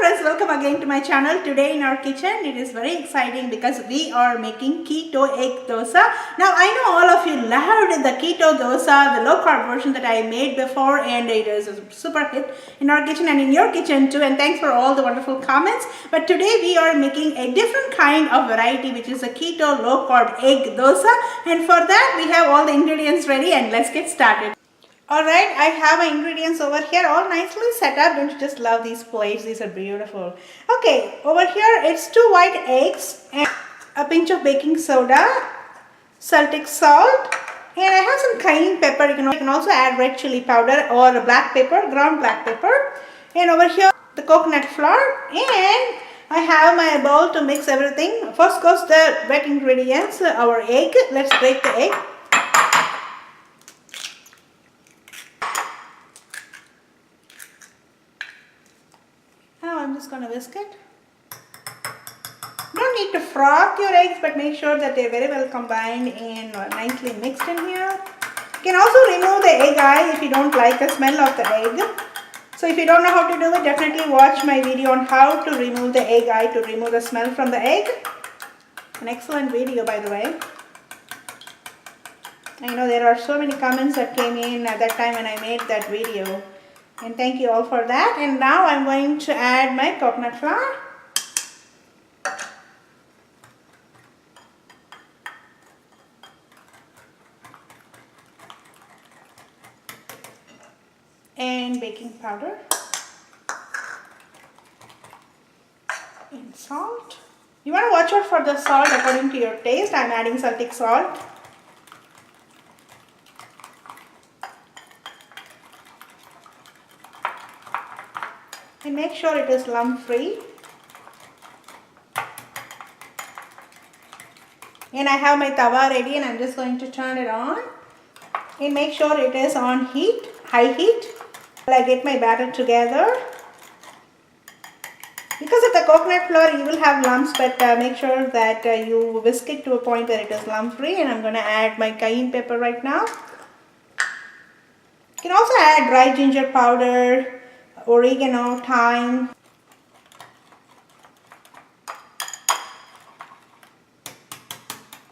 friends, welcome again to my channel. Today in our kitchen, it is very exciting because we are making keto egg dosa. Now I know all of you loved the keto dosa, the low carb version that I made before, and it is a super hit in our kitchen and in your kitchen too, and thanks for all the wonderful comments. But today we are making a different kind of variety, which is a keto low carb egg dosa, and for that we have all the ingredients ready, and let's get started. Alright, I have my ingredients over here all nicely set up. Don't you just love these plates? These are beautiful. Okay, over here it's 2 white eggs and a pinch of baking soda, Celtic salt, and I have some cayenne pepper. You can also add red chili powder or black pepper, ground black pepper. And over here the coconut flour, and I have my bowl to mix everything. First goes the wet ingredients, our egg. Let's break the egg. I'm just going to whisk it. Don't need to froth your eggs, but make sure that they're very well combined and nicely mixed in here. You can also remove the egg eye if you don't like the smell of the egg. So if you don't know how to do it, definitely watch my video on how to remove the egg eye, to remove the smell from the egg. An excellent video, by the way. I know there are so many comments that came in at that time when I made that video. And thank you all for that. And now I'm going to add my coconut flour. And baking powder. And salt. You want to watch out for the salt according to your taste. I'm adding Celtic salt. And make sure it is lump free. And I have my tawa ready, and I'm just going to turn it on. And make sure it is on heat, high heat, while I get my batter together. Because of the coconut flour, you will have lumps, but make sure that you whisk it to a point where it is lump free. And I'm going to add my cayenne pepper right now. You can also add dry ginger powder, oregano, thyme.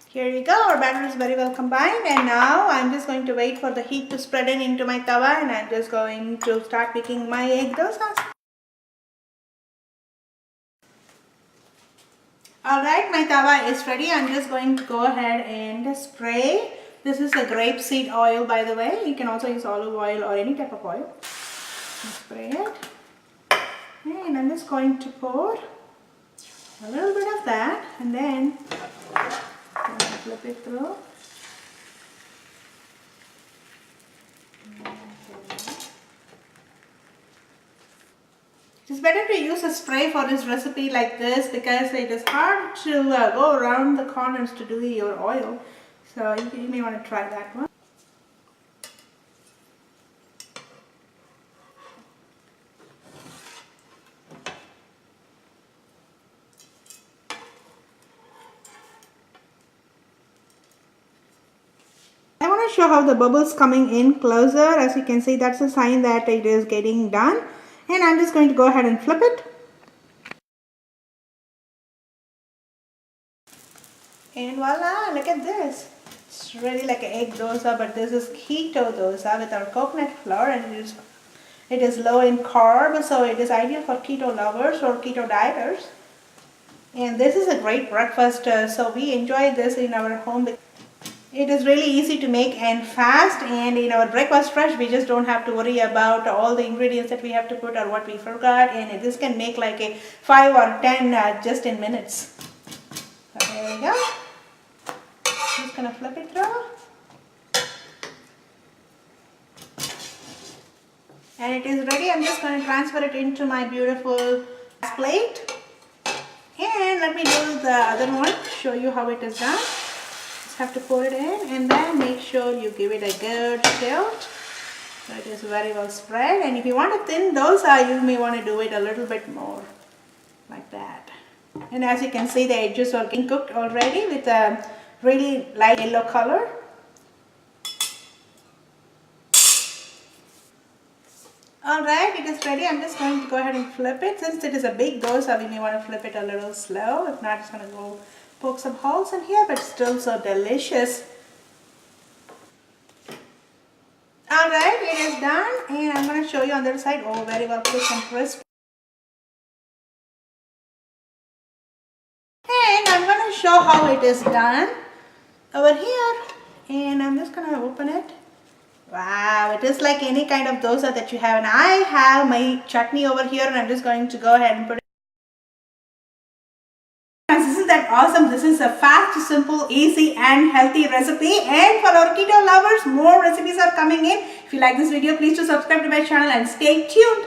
Here you go, our batter is very well combined, and now I'm just going to wait for the heat to spread in into my tawa, and I'm just going to start making my egg dosas. Alright, my tawa is ready. I'm just going to go ahead and spray. This is a grapeseed oil, by the way. You can also use olive oil or any type of oil. Spray it, and I'm just going to pour a little bit of that, and then flip it through. It's better to use a spray for this recipe like this because it is hard to go around the corners to do your oil, so you may want to try that one. I want to show how the bubbles coming in closer. As you can see, that's a sign that it is getting done. And I'm just going to go ahead and flip it. And voila, look at this. It's really like an egg dosa, but this is keto dosa with our coconut flour, and it is low in carb, so it is ideal for keto lovers or keto dieters. And this is a great breakfast, so we enjoy this in our home. It is really easy to make and fast, and in our breakfast fresh we just don't have to worry about all the ingredients that we have to put or what we forgot, and this can make like a 5 or 10 just in minutes. So there we go. Just gonna flip it through. And it is ready. I'm just going to transfer it into my beautiful plate. And let me do the other one, show you how it is done. Have to pour it in, and then make sure you give it a good tilt so it is very well spread. And if you want a thin dosa, you may want to do it a little bit more like that. And as you can see, the edges are getting cooked already with a really light yellow color. Alright, it is ready. I'm just going to go ahead and flip it. Since it is a big dosa, we may want to flip it a little slow. If not, it's going to go poke some holes in here, but still so delicious. Alright, it is done, and I'm going to show you on the other side. Oh, very well cooked and crisp. And I'm going to show how it is done over here. And I'm just going to open it. Wow, it is like any kind of dosa that you have. And I have my chutney over here, and I'm just going to go ahead and put it. Isn't that awesome? This is a fast, simple, easy and healthy recipe. And for our keto lovers, more recipes are coming in. If you like this video, please do subscribe to my channel and stay tuned.